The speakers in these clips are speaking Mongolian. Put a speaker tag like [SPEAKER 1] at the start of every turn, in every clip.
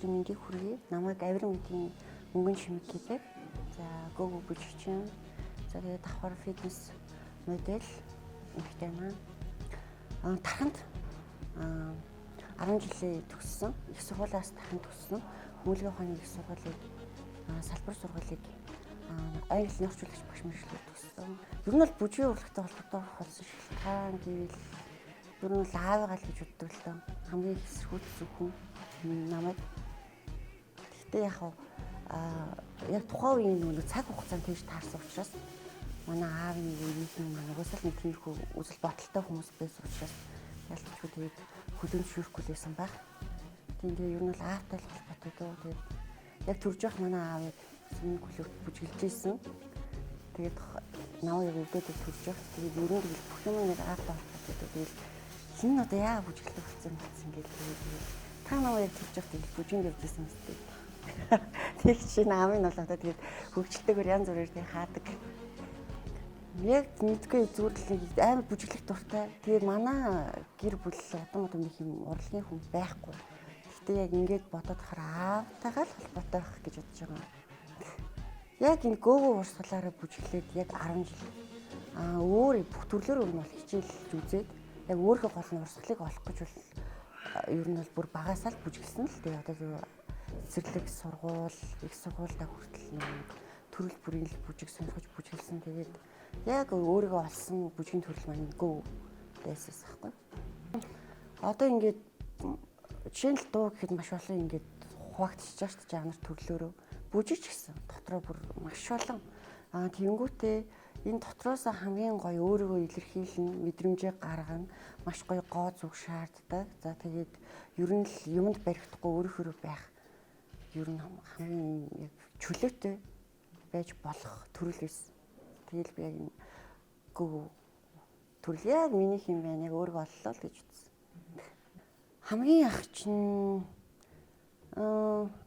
[SPEAKER 1] өдрийн мэндийг хүргэе. Намайг Авирын үеийн мөнгөн шимэг гэдэг. За гого бүжигчин. За тэгээд давхар фитнес модель ихтэй маань. Тарханд 10 жилийн төгссөн. Их сургуулиас тарханд төгссөн. Хүмүүнлэгийн ухааны их сургуулийг салбар сургуулийг англи орчуулагч багш мэргэжлээр төгссөн. Ер нь бол бүжгийн урлагтай холбоотой болсон шалтгаан гэвэл ер нь аавыгаа л гэж боддог л доо. Хамгийн их эсэргүүцсэн хүн намайг. Гэхдээ яг тухайн үеийн нэг цаг хугацаанд тэгж таарсан учраас манай аавын үеийнхэн маань угсаал нэг тиймэрхүү үзэл бодолтой хүмүүс байсан учраас ялцгүй тэгээд хөлөнд шүүрхгүй байсан баг. Тэгээд ер нь бол аавтай л холбоотой дөө. Тэгээд яг төрж явах манай аавыг сүмийн клубт бүжгэлж ийсэн. Тэгээд намайг өгдөөд төрж явах. Тэгээд ер нь бүх юм нэг аавтай холбоотой дөө. Тэгээд хин одоо яа бүжгэлтэй болсон гэдэг тэгээд та намайг төрж явах тэгээд бүжин явж ийсэн мэт. Тэг чи наамын бол одоо тэгээд хөгжилтэйгээр янз бүрээр тэг хаадаг. Яг мэдгүй зүрлэг амар бүжиглэх дуртай. Тэгээд манай гэр бүл одоо нэг юм урлагийн хүн байхгүй. Гэхдээ яг ингэж бодоод хараа аавтайгаа л холбоотой байх гэж бодож байгаа. Яг энэ гого урсгалаараа бүжиглээд яг 10 жил. Өөр бүх төрлөөр өөр нь бол хичээлж үзээд яг өөрийнхөө гол нь урсгалыг олох гэж бол ер нь бол бүр багасаа л бүжиглсэн л дээ. Одоо цэцэрлэг сургууль, их сургуультай хүртэл төрөл бүрийн л бүжиг сонирхож бүжиглсэн. Тэгээд яг өөрийгөө олсон бүжгийн төрөл маань гоо байсан байхгүй. Одоо ингээд жишээ нь дуу гэхэд маш олон ингээд хуваагдчихж байгаа шүү дээ жанр төрлөөрөө. Бүжиж гэсэн дотроо бүр маш олон. Тэнгүүтээ энэ дотроос хамгийн гоё өөрийгөө илэрхийлнэ, мэдрэмжээ гаргана, маш гоё гоо зүг шаарддаг. За тэгээд ер нь л юмд баригдахгүй өөрөөрөө байх. Ер нь хамгийн яг чөлөөтэй байж болох төрөл байсан. Тэгэл би яг энэ гоо төрөл яг минийх юм байна. Яг өөрийгөө оллоо л гэж үзсэн. Хамгийн ах чинь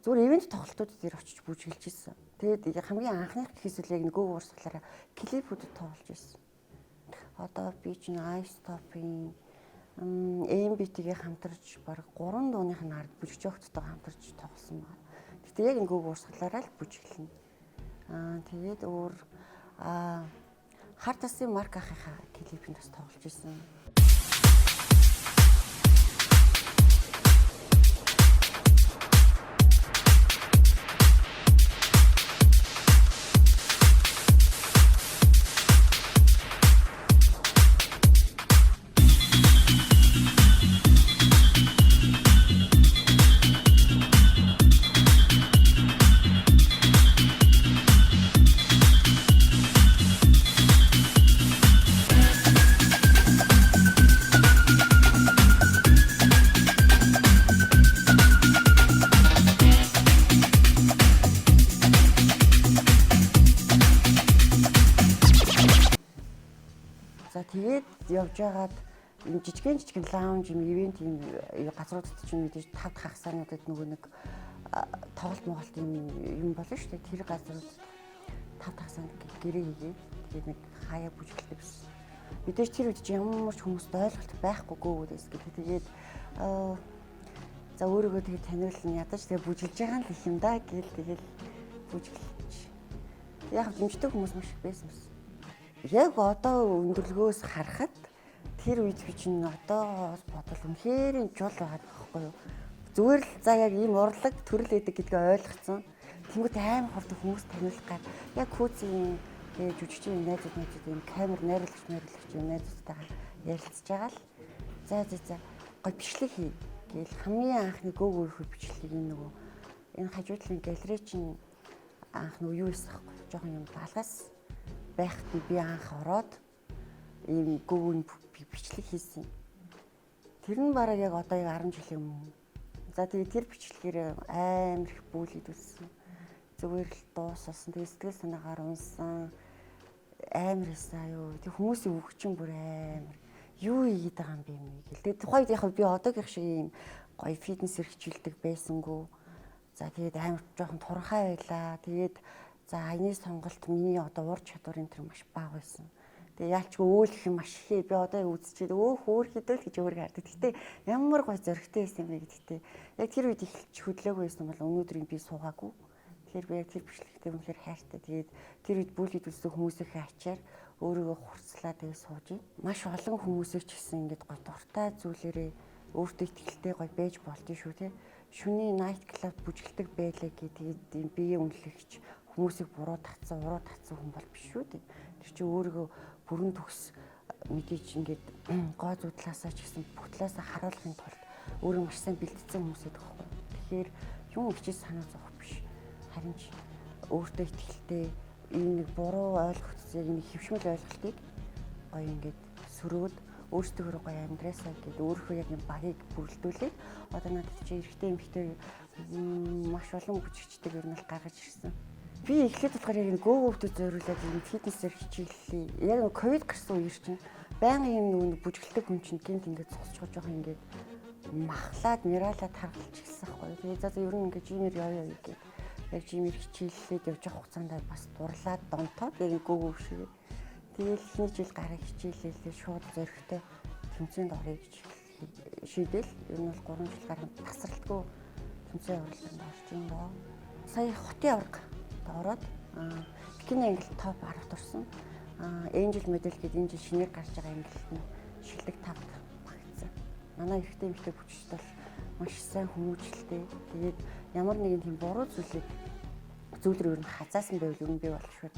[SPEAKER 1] зүгээр ивент тоглолтууд дээр очиж бүжиглэж ирсэн. Тэгээд хамгийн анхных гэхээс л яг гоо урсгалаараа клипүүдэд тоглож ирсэн. Одоо би чинь Ice Top-ийн MBT-гээ хамтарч баг 3 дууных нь ард бүжигч өгчтэйгээ хамтарч тоглосон байна. Гэтэ яг гоо урсгалаараа л бүжиглэнэ. Тэгээд өөр хар тасын марк ахыхаа клипэнд бас тоглож ирсэн. За тэгээд явж байгаад энэ жижигэн лаунж юм ивент юм газруудад чинь мэдээж 5 дахь хагасаануудад нөгөө нэг тоглолт юм болно шүү дээ. Тэр газрууд 5 дахь хагасаанд гэрээ хийгээд тэгээд нэг хаяа бүжгэлтэй байсан. Мэдээж тэр үед чинь ямар ч хүмүүст ойлголт байхгүй гөөгөөс гэдэг. Тэгээд за өөрийгөө тэгээд таниулна ядаж тэгээд бүжиглж байгаа л юм да тэгэл бүжиглэж. Яг дэмждэг хүмүүс маш их байсан юм. Яг одоо өндөрлгөөс харахад тэр үед би чинь одоогоос бодвол үнэхээр жол байгаа байхгүй юу. Зүгээр л за яг ийм урлаг төрөл эдэг гэдгээ ойлгоцсон. Тэнгүүт аим хурдан хүмүүс таниулах гад яг хүүцийн жүжигчийн найзууд ийм камер найруулагч найзуудтайгаа ярилцж байгаа л за гоё бичлэг хий гээл хамгийн анхны гоо өөрхөө бичлэгийг энэ хажуудлын галерей чинь анх юу байсан байхгүй жоохон юм балгаас байхад би анх ороод ийм гүүн бичлэг хийсэн. Тэр нь бараг яг одоо 10 жилийн өмнө. За тэгээд тэр бичлэгээр амар их бүлэд үлсэн. Зүгээр л дууссан. Тэгээд сэтгэл санаагаар унсан. Амар хэсаа юу. Тэг хүмүүсийн үгчин бүр амар. Юу ийгээд байгаа юм бэ гэл. Тэгээд тухайд яг би одоогийн шиг ийм гоё фитнес хэрэгжүүлдэг байсангүй. За тэгээд амар жоохон туранхай байлаа. Тэгээд за аяны сонголт миний одоо ур чадварын тэр маш бага байсан. Тэгээ яалчгүй өөлөх юм маш их би одоо үзчихээд хөөр хэдэл гэж өөрийгөө хардаг. Гэтэ ямар гой зөрөгтэй байсан юм бэ гэдэгтээ. Яг тэр үед эхэлж хөдлөөгүй байсан бол өнөөдрийг би суугаагүй. Тэгэхээр би яг тэр бичлэгтээ үнэхээр хайртай. Тэгээд тэр үед бүлэд үздэг хүмүүсийнхээ ачаар өөрийгөө хурцлаа тэгээ сууж юм. Маш олон хүмүүсийг ч гэсэн ингээд гой дуртай зүйлээрээ өөртөө ихтэй гой байж болдсон шүү те. Шүний найт клуб бүжгэлдэг байлаа гэдэг тийм бие үнэлэгч хүмүүсийг буруу татсан хүн бол биш шүү дээ. Тэр чинь өөрийгөө бүрэн төгс мэдээж ингээд гоо зүтлаасаа ч гэсэн бүх талаасаа харуулахын тулд өөрөө маш сайн бэлтгэсэн хүмүүс байдаг байхгүй. Тэгэхээр юм хичээс санаа зовох биш. Харин ч өөртөө ихтэй энэ нэг буруу ойлголт яг нэг хөвшмөл ойлголтыг гоё ингээд сөрөөд өөртөө гоё амьдраасаа гэд өөрөө яг юм багийг бүрэлдүүлээд одоо надад чи эрэгтэй эмэгтэй маш олон бүжигчдэг ер нь л гаргаж ирсэн. Би эхлээд болохоор яг гоогөвдөд зориулаад юм фитнесээр хичээллээ. Яг нэг ковид гарсан үеэр чинь байнгын юм нэг бүжгэлдэг хүн чинь гинт ингээд цогцож жоох ингээд махлаад миралаад харгалж ирсэн байхгүй. Тэгээ за ер нь ингээд жимээр явъя гэдэг. Яг жимээр хичээллээд явж байгаа хугацаанд бас дурлаад донтоод яг гоогөв шиг. Тэгэл эхний жил гараа хичээлээ шууд зөрөгтэй тэмцээнд орё гэж шийдэл. Ер нь бол 3 жил гараа тасралтгүй тэмцээн орлоонд орж юм боо. Сая хотын авраг ороод бикини англи топ 10 турсан. Angel Medal гэдэг энэ жил шинээр гарч байгаа ангилалд нь шилдэг 5-т багтсан. Манай эрэгтэй эмэгтэй бүжигчд бол маш сайн хүмүүжлтэй. Тэгээд ямар нэгэн тийм буруу зүйлэр ер нь хазаасан байвал ер нь би бол шууд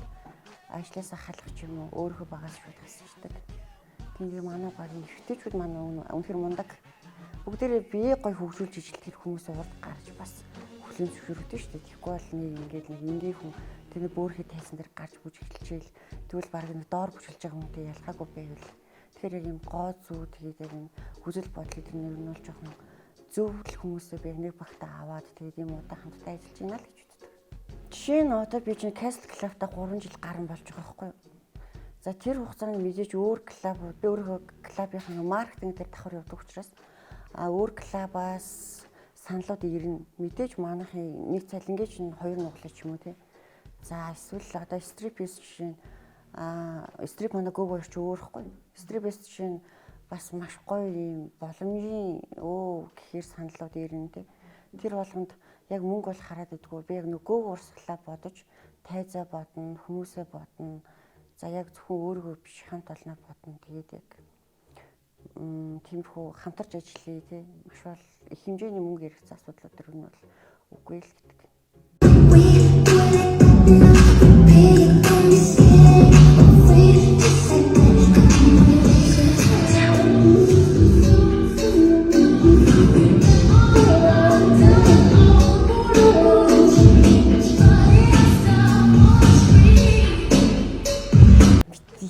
[SPEAKER 1] ажлаасаа халах ч юм уу өөрөө багаас шууд хасчихдаг. Тэгээд манай багийн эрэгтэйчүүд манай үнэхээр мундаг. Бүгдээрээ бие гой хөгжүүлж ижилтгэх хүмүүс урд гарч бас хүлэн зөвшөөрөгдөв шүү дээ. Тэгэхгүй бол нэг ингээд нэг ингийн хүн тэгээ бөөрхөд тайсан дээр гарч бүжиглчихэл тэгвэл баг нэг доор бүжиглж байгаа хүнтэй ялгаагүй байвал тэгэхээр яг юм гоо зүү тэгээд яг юм хүсэл бодлыг нэр нь бол жоохон зөвл хүмүүсээ би нэг багтаа аваад тэгээд юм удаа хамтдаа ажиллаж байна л гэж үздэг. Жишээ нь одоо би чинь Castle Club-та 3 жил гарan болж байгаа байхгүй юу? За тэр хугацаанд мэдээж өөр клуб би өөрөө клубын маркетинг дээр давхар явдаг учраас өөр клубаас саналууд ирнэ. Мэдээж манайхын нэг цалингийн чинь 2 нуглаа ч юм уу тий. За эсвэл одоо стрип-с жишээ нь стрип манай гогоорч өөрөхгүй. Стрип-с жишээ нь бас маш гоё юм боломжийн гэхээр саналууд ирнэ тий. Тэр болгонд яг мөнгө бол хараад идэггүй. Би яг нөгөө урсгалаа бодож тайзаа бодно, хүмүүсээ бодно. За яг зөвхөн өөрийгөө биш хамт олноо бодно. Тэгээд яг тиймэрхүү хамтарч ажиллая тий. Маш бол их хэмжээний мөнгө хэрэгцээ асуудлууд төр нь бол үгүй л гэдэг.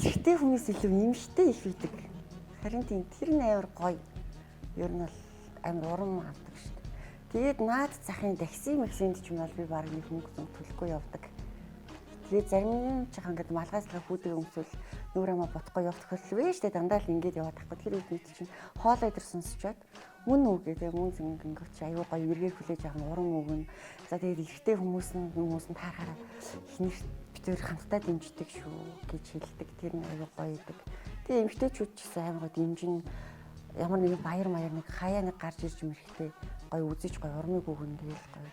[SPEAKER 1] Ихтэй хүмүүс илүү нэмштэй их үүдэг. Харин тийм тэр нь амар гоё. Ер нь бол амар урам авдаг шүү дээ. Тэгээд наад захын такси максинд ч юм бол би баг нэг мөнгө төлөхгүй явдаг. Тэгээд зарим ч хаа ингээд малгайс хүүдээ өмсвөл нүүр амаа бодохгүй явах тохиолдол вэ шүү дээ. Дандаа л ингээд яваад тахгүй. Тэр үед чинь хоолой дээр сонсчоод мөн үг гэдэг мөн зинг ингээд чи аюу гоё эргээр хүлээж авах урам өгнө. За тэгээд ихтэй хүмүүс нь таарахаараа ихнийх битээр хамтдаа дэмждэг шүү гэж хэлдэг. Тэр нь аюу гоё идэг. Тэгээ эмэгтэйчүүд ч гэсэн амар гоё дэмжин ямар нэгэн баяр нэг хаяа нэг гарч ирж мэрэхтэй гоё үзэж гоё урмыг өгнө тэгэл гоё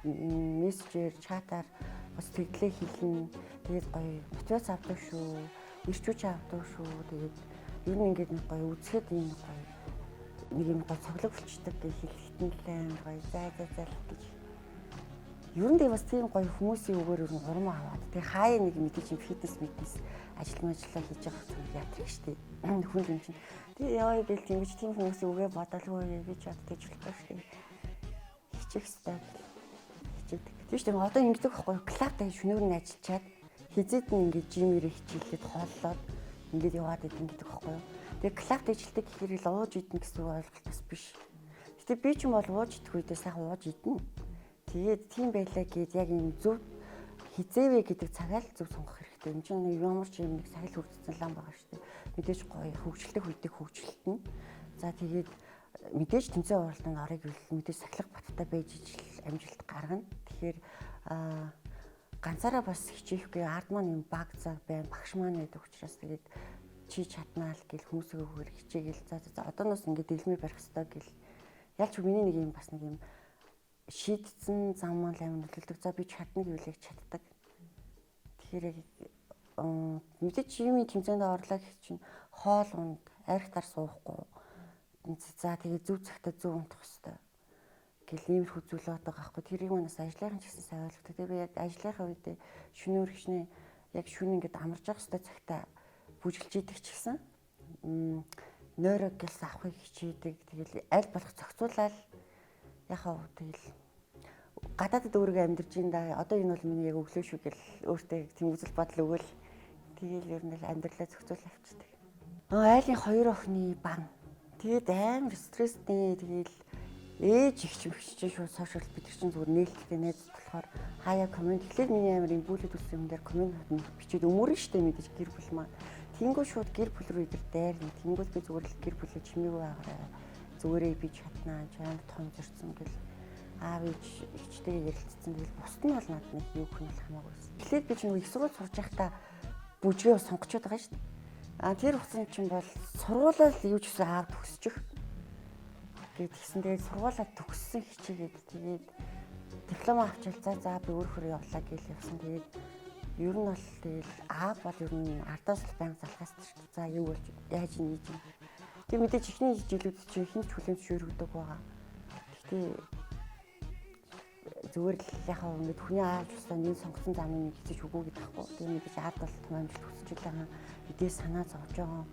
[SPEAKER 1] мессежээр чатаар бас тэглээ хэлнэ. Тэгээд гоё мотивац авдаг шүү. Ирчүүч авдаг шүү. Тэгээд ер нь ингээд нэг гоё үзэхэд юм гоё нэг юм гоё цоглог болчдаг гэж хэлэхдээ гоё зай гэж. Ер нь бас тийм гоё хүмүүсийн үгээр ер нь урам аваад. Тэгээ хаяа нэг мэдээ чинь фитнес ажиллаа хийж явах зүйл яадаг штеп. Хүн юм чинь. Тэгээ яваа гэл тийм хүмүүсийн үгээ бодолгүй гэж боддог ч болохгүй штеп. Хичээх хэрэгтэй. Хичээдэг. Тийм штеп. Одоо ингэдэг байхгүй клубтай шөнөөр нь ажиллачаад хизээд нь ингээд жимээр хичээлээд хооллоод ингээд яваад идэв гэдэг байхгүй юу. Тэгээ клубт ажилладаг гэхээр л ууж идэх гэсэн ойлголт бас биш. Гэтэ би ч юм бол ууж идэх үедээ сайхан ууж идэнэ. Тэгээд тийм байлаа гэд яг юм зөв хизээвэ гэдэг цагаал зөв сонгох хэрэгтэй. Энд чинь ямар ч юм нэг сахил хөгжсөн лам байгаа шүү дээ. Мэдээж гоё хөгжлөх үедээ хөгжлөлтөн. За тэгээд мэдээж тэмцээн уралдаанд орё гэвэл мэдээж сахилах баттай байж ижил амжилт гаргана. Тэгэхээр ганцаараа бас хичээхгүй ард маань юм баг цаг байна. Багш маань байдаг учраас тэгээд чи чаднаа л гэл хүмүүсөөр хичээгээл за одооноос ингээд дэлмий барих хэрэгтэй гэл. Ялч миний нэг юм бас нэг юм шийдсэн зам маань амин нөлөөлдөг. За би чадна гэвэл чаддаг. Тэгэхээр мэдээч юмын тэмцээнд орлоо гэх чинь хоол унд архитар суухгүй. За тэгээ зөв цагтаа зөв унтах хэрэгтэй. Гэл иймэрхүү зүйл байдаг аахгүй. Тэрийг манаас ажлынхан ч гэсэн сайн ойлгодог. Тэгээ би яг ажлынхаа үедээ шөнөөр хичнээн яг шөнө ингээд амарч явах хэрэгтэй цагтаа бүжгэлж идэг ч гэсэн нойрог гэлс авахыг хичээдэг. Тэгэл аль болох зохицуулаад яхаа тэгэл гадаадд өөрийгөө амьдарч ин да. Одоо энэ бол миний яг өглөө шүү гэл өөртөө тийм үзэл бодол өгөөл. Тэгэл ер нь л амьдралаа зохицуул авчдаг. Айлын 2 охины бан. Тэгээд амар стресстэй. Тэгэл ээж их ч шууд сошиал бид чинь зүгээр нээлттэй найз болохоор хаяа комент тэгэхээр миний амар имбүүлээд үсэн юм дээр комент бичээд өмөрөн штэ мэдээж гэр бүл маань. Тэнгүү шууд гэр бүл рүү идэр дайрна. Тэнгүүд би зүгээр л гэр бүлээ чимээгүй байгаарай. Зүгээрээ би чаднаа, чамд том зөрсөн гэл аав ээж ихчтэйгээ ярилцсан. Тэгэл бусд нь бол надад нэг юу хөнөх хамаагүй. Эхлээд би ч нэг их сургууль сурж байхдаа бүжгээ сонгочод байгаа штэ. Тэр хугацаанд чинь бол сургуулаад юу ч гэсэн аав төгсчих. Тэгсэн тэгээд сургуулаа төгссөн хичээгээд тэгээд диплом авчаал за би өөрөөр явлаа гэж явсан. Тэгээд ер нь бол тэгэл аав бол ер нь ардаас л байнга залхаас ч за юу болж яаж нээж юм. Тэг мэдээч ихний жилүүд чинь хинч хүлэмж шүүргдэг байгаа. Гэхдээ зүгээр л яхаа ингээд хүний аав тусдаа нэг сонгосон замыг хийж өгөө гэдэг байхгүй. Тэг мэдээч ард бол том амжилт хүсэж байгаа. Эдээ санаа зовж байгаа.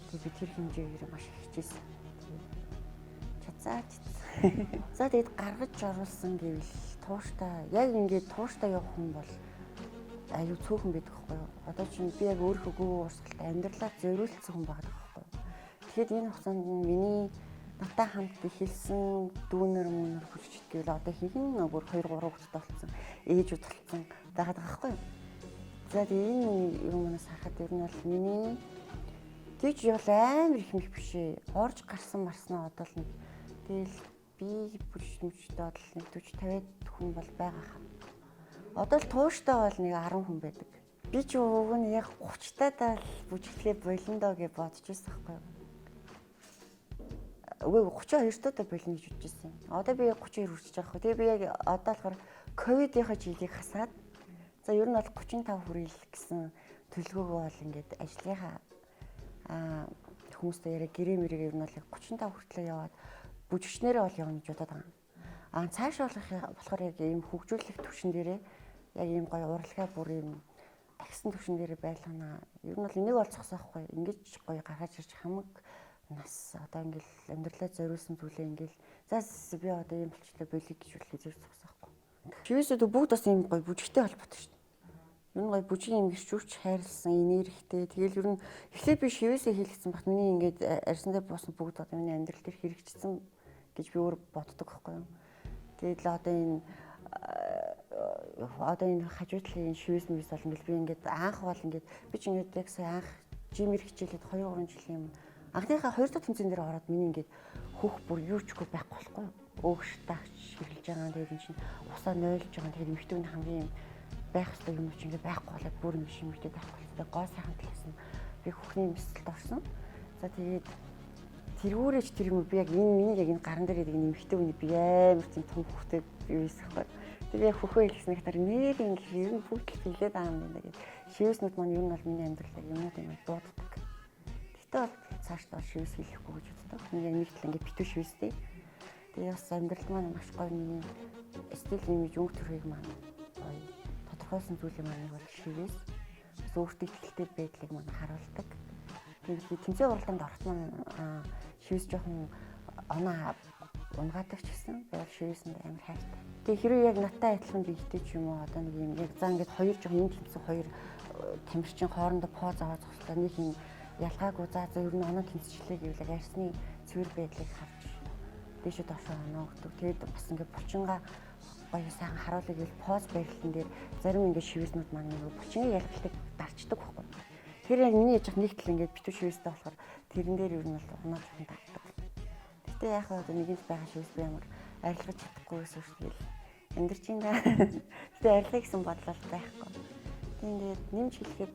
[SPEAKER 1] Тэг би тэр хэмжээгээр маш их хичээсэн. За тэгээд гаргаж оруулсан гэвэл тууштай яг ингээд тууштай явах хүн бол аюу цөөхөн байдаг байхгүй юу. Одоо чинь би яг өөрөө гоо урсгалтай амьдралаа зориулсан хүн байгаа байхгүй юу. Тэгэхээр энэ хугацаанд миний надтай хамт эхэлсэн дүүнэр мөнөр хүчтэй гэвэл одоо хинхэн бүр 2 3 хүүхэдтэй болсон ээжүүд болсон байгаа байхгүй юу. За тэгээд энэ юмнаас харахад ер нь бол миний тийч бол амар их мэх бишээ. Орж гарсан марснаа одоо л нэг тэгэл би бүжигчтэй бол нэг 40 50 хүн бол байгаа хаа. Одоо л тууштай бол нэг 10 хүн байдаг. Би ч өг нь яг 30-таа л бүжиглээ болон доо гэж бодож байсан байхгүй юу. Үгүй 32-таа болно гэж бодож байсан. Одоо би яг 32 хүрчихэж байгаа хөө. Тэгээ би яг одоо болохоор ковидынхаа жилийг хасаад за ер нь бол 35 хүрэл гэсэн төлөвлөгөөгөө бол ингээд ажлынхаа хүмүүстэй яриа гэрээ мэрэг ер нь бол 35 хүртлээ яваад бүжигчнэрээ бол явна гэж бодоод байгаа. Цааш болохоор яг ийм хөгжүүлэх төвшин дээрээ яг ийм гоё урлагаа бүр ийм агсан төвшин дээрээ байлгана. Ер нь бол энийг бол зогсоохгүй. Ингэж гоё гаргаж ирж хамаг нас одоо ингээл амьдралаа зориулсан зүйлээ ингээл за би одоо ийм болчлоо болиг гэж үлээ зэрэг зогсоохгүй. Чивээсээ бүгд бас ийм гоё бүжигтэй холбоотой шүү дээ. Ер нь гоё бүжгийн юм гэрчүүрч хайрлсан энергитэй. Тэгэл ер нь эхлээд би шивээсээ хийлгэсэн бат миний ингээд арьсан дээр буусан бүгд одоо миний амьдрал дээр хэрэгжсэн гэж би өөр боддог байхгүй юу. Тэгээд л одоо энэ хажуудлын шивээс мэрс бол ингээл би ингээд анх бол ингээд би ч ингээд яг сая анх жимэр хичээлээд 2 3 жилийн анхныхаа 2 дахь тэмцээн дээр ороод миний ингээд хөх бүр юу чгүй байхгүй байхгүй юу. Өөгш тагч хэрглэж байгаа. Тэгээд энэ чинь усаа нойлж байгаа. Тэгээд эмхтөвний хамгийн байх ёстой юм чи ингээд байхгүй болоод бүр юм шиг эмхтэй байхгүй. Тэгээд гоо сайхан талаас нь би хөхний мэсэлд орсон. За тэгээд тэргүүрээч тэр юм би яг энэ миний яг энэ гаран дээр нэг эмхтэй үний би амар тийм том хөхтэй юусэн байхгүй. Тэгээ яг хөхөө хэлсэн ихтар нэг ингээд ер нь бүгд хэлээд байгаа юм байна гэдэг. Шивэснүүд маань ер нь бол миний амьдралаа юмнууд юм дууддаг. Гэтэ бол цаашдаа шивэс хэлэхгүй гэж боддог. Нэг нэг тал ингээд битүү шивэстэй. Тэгээ бас амьдрал маань маш гоё миний стил имиж өнгө төрхийг маань гоё тодорхойлсон зүйлийг маань бол шивэс. Бас өөртөө ихтэй байдлыг маань харуулдаг. Тэгээд тэмцээн уралдаанд орох маань шивэс жоохон оноо унгаадаг ч гэсэн бол шивэсэнд амар хайртай. Тэгээ хэрвээ яг наттай адилхан биетэй ч юм уу одоо нэг юм яг за ингээд хоёр жоохон юм тэмцэн хоёр тамирчин хоорондоо поз аваад зогслоо нэг юм ялгаагүй за ер нь оноо тэмцэлээ гэвэл арьсны цэвэр байдлыг харж дээшээ доошоо оноо өгдөг. Тэгээд бас ингээд булчингаа гоё сайхан харуулъя гэж поз барилтан дээр зарим ингээд шивэснүүд маань нэг булчингийн ялгалтыг дарчдаг байхгүй. Тэр яг миний яж нэг тал ингээд битүү шивэстэй болохоор тэрэн дээр ер нь бол оноо жоохон татдаг. Гэтэ яг одоо нэгэнт байгаа шивэс би ямар арилгаж чадахгүй байсан шүү дээ. Амьдарч байна. Гэтэ арилгая гэсэн бодлол байхгүй. Тэгээд нэмж хэлэхэд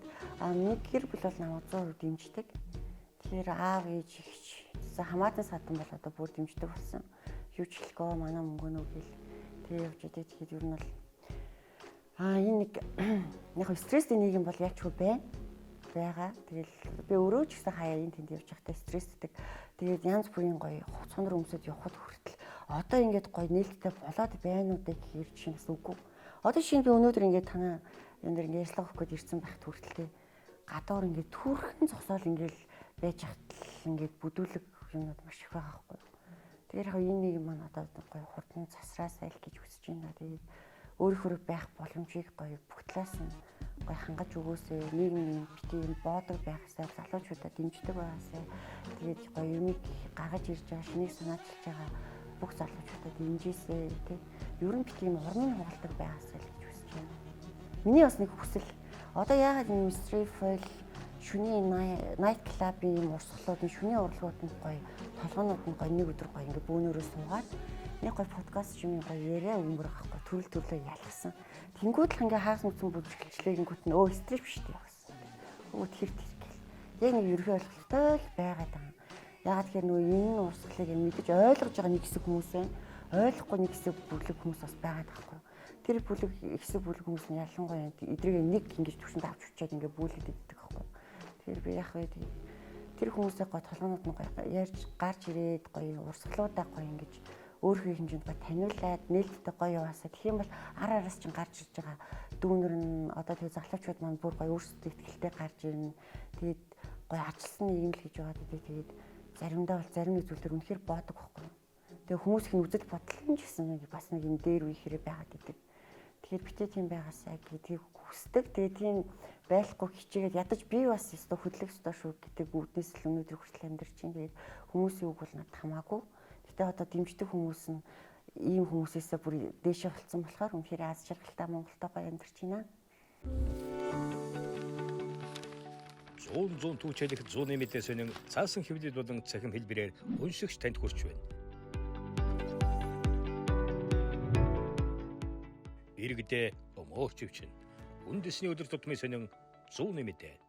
[SPEAKER 1] нэг гэр бүл бол намайг 100% дэмждэг. Тэгэхээр аав ээж ихч хамаатан садан бол одоо бүр дэмждэг болсон. Юу ч хэлэхгүй манай мөнгөнөө гэл тэгээ явж байгаа. Тэгэхээр ер нь бол энэ нэг яг стресстэй нийгэм бол яачгүй байгаа. Тэгэл би өөрөө ч гэсэн хаяа энэ тэнд явж байхдаа стресстэй. Тэгээд янз бүрийн гоё цонор өмсөд явхад хүртэл одоо ингээд гоё нээлттэй болоод байна уу гэх хэрэг чинь бас үгүй. Одоо шинэ би өнөөдөр ингээд танаа энэ дэр ингээд ярьслах өгөхөд ирсэн байхад хүртэл гадуур ингээд түүрхэн зогсоол ингээд байж хатал ингээд бүдүүлэг юмнууд маш их байгаа байхгүй. Тэгэхээр яг энэ нэг маань одоо гоё хурдан засраа сайл гэж үсэж байна. Тэгээд өөрийнхөө байх боломжийг гоё бүх талаас нь гоё хангаж өгөөсэй. Нийгмийн битгий боодог байхсаар залуучуудаа дэмждэг байгаасай. Тэгээд гоё юмыг гаргаж ирж байгаа шинийг санаачилж байгаа бүх залуучуудаа дэмжээсэй тий. Ер нь битгий урмын хугалдаг байгаасай гэж хүсэж байна. Миний бас нэг хүсэл одоо яагаад энэ mystery foil шөнийн night club-ийн урсгалууд, шөнийн урлагууд нь гоё толгоонууд нь гоё нэг өдөр гоё ингээ бөөнөрөө суугаад нэг гоё подкаст юм гоё яриа өнгөрөх байхгүй төрөл төрлөө ялгсан. Тэнгүүд л ингээ хаас нүцэн бүжгэлжлээгингүүт нь стресс биш дээ гэсэн. Өө тэр гэл. Яг нэг ерхий ойлголттой л байгаад байгаа. Ягаад тэгэхээр нөгөө энэ урсгалыг мэдэж ойлгож байгаа нэг хэсэг хүмүүс байна. Ойлгохгүй нэг хэсэг бүлэг хүмүүс бас байгаад байхгүй. Тэр бүлэг хэсэг бүлэг хүмүүс нь ялангуяа эдрийг нэг ингэж төвшөнд авч учаад ингээ бүүлээд иддэг байхгүй. Тэгэхээр би яг вэ тэр хүмүүсээ гоё толгоонууд нь гоё ярьж гарч ирээд гоё урсгалуудаа гоё ингэж өөрийнхөө хэмжээнд гоё таниулаад нээлттэй гоё яваасаа гэх юм бол ар араас чинь гарч ирж байгаа дүүнер нь одоо тэгээ залуучууд маань бүр гоё өөрсдөө ихтэй гарч ирнэ. Тэгээд гоё ажилсан нийгэм л гэж байгаа гэдэг. Тэгээд заримдаа бол зарим нэг зүйл төр үнэхээр боодог байхгүй. Тэгээ хүмүүсийн үзэл бодол нь ч гэсэн бас нэг юм дээр үе хэрэг байгаад идэг. Тэгэхээр битээ тийм байгаасаа гэдгийг хүсдэг. Тэгээ тийм байхгүй хичээгээд ядаж би бас өстө хөдлөх ёстой шүү гэдэг үүднээс л өнөөдөр хүртэл амьдарч байна. Тэгээд хүмүүсийн үг бол надад хамаагүй. Гэтэ одоо дэмждэг хүмүүс нь ийм хүмүүсээсээ бүр дээшээ болцсон болохоор үнэхээр аз жаргалтай Монголтой гоё амьдарч байна.
[SPEAKER 2] 100 түүчэлэх 100 нэмэлтээ сонин цаасан хэвлэл болон цахим хэлбэрээр уншигч танд хүрч байна. Иргэдээ өмөөч өвчин. Үндэсний өдөр тутмын сонин 100 нэмэлтээ